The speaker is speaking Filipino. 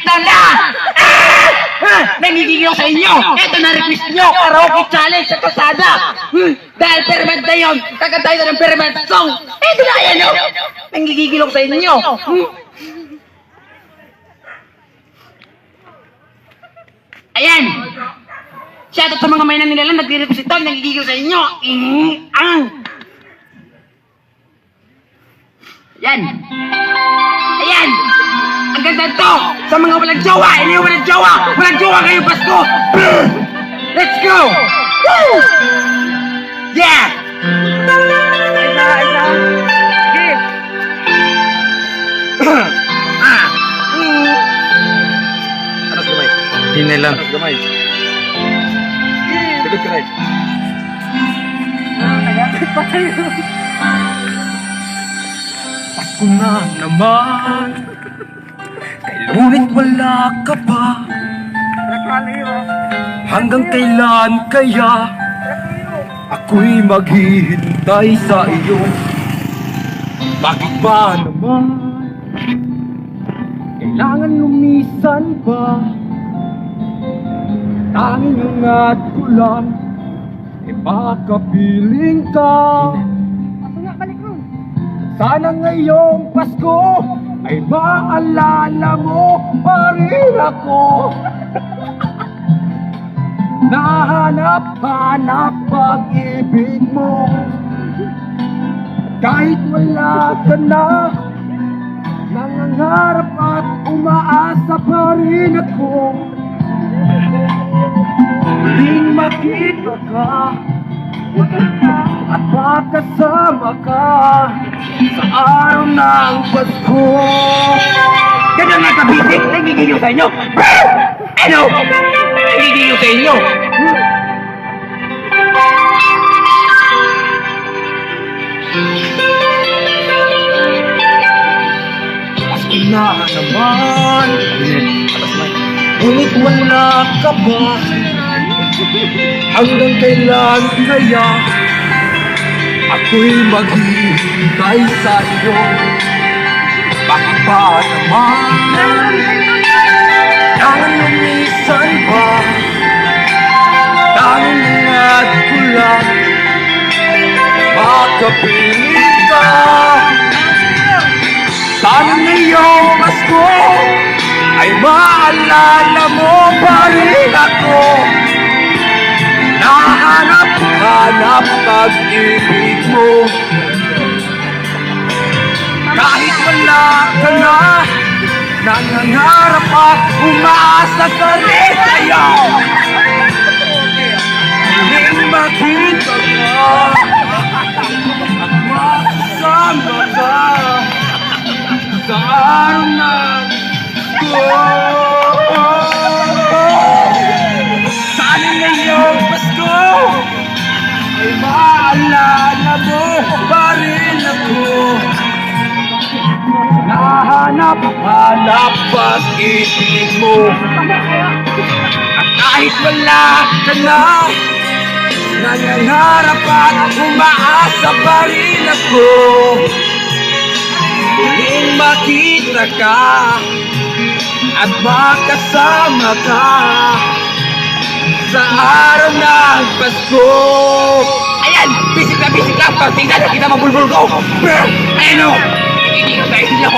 Ito na! Nanggigigil ako sa inyo! Ito na request nyo! Karaoke challenge sa kasada! Dahil permit na yun, kakantay na ng permit song! Ito na yan, no? Nanggigigil ako sa inyo! Ayan! Shoutout sa mga mainang nilalang, nagre-request ito, nanggigigil sa inyo! Ayan! Ayan! Ang ganda to! Sa mga walang jowa! Hindi walang jowa! Walang jowa ngayong Pasko! Let's go! Woo! Yeah! Atas gamay. Hinay lang. Atas gamay. Likod ka rin. Pasko na naman. Ngunit wala ka pa. Hanggang kailan kaya ako'y maghihintay sa iyo? Bakit ba naman kailangan lumisan pa? Tanging ingat ko lang, baka piling ka. Sana ngayong Pasko ay maalala mo pa rin ako. Nahanap-hanap pag-ibig mo. Kahit wala ka na, nangangarap at umaasa pa rin ako. Muling makita ka at makasama ka sa araw ng Pasko. Ganyan nga kabisik! Nanggigigil sa inyo! Ano? Nanggigigil sa inyo! Pasko na naman. Ngunit wala ka ba? Hanggang kailan kaya ako'y maghihintay sa iyo? Bakit ba naman kailangan lumisan ba? Tanging ingat ko lang, makapiling ka. Sana ngayong Pasko ay maalala mo pa rin ako. Nahanap-hanap pag-ibig mo. Kahit wala ka na, nangangarap at umaasa ka rin sa'yo. Muling makita ka at makasama ka sa araw ng Pasko. Sana ngayong Pasko ay maalala mo pa rin ako. Nahanap-hanap pag-ibig mo. At kahit wala ka na, nangangarap at umaasa pa rin ako. Muling makita ka at makasama ka sa araw ng Pasko. Ayan! Bisik na bisik lang! Tingnan na kita mabulbul ko! Ayan o! Nanggigigil sa inyo!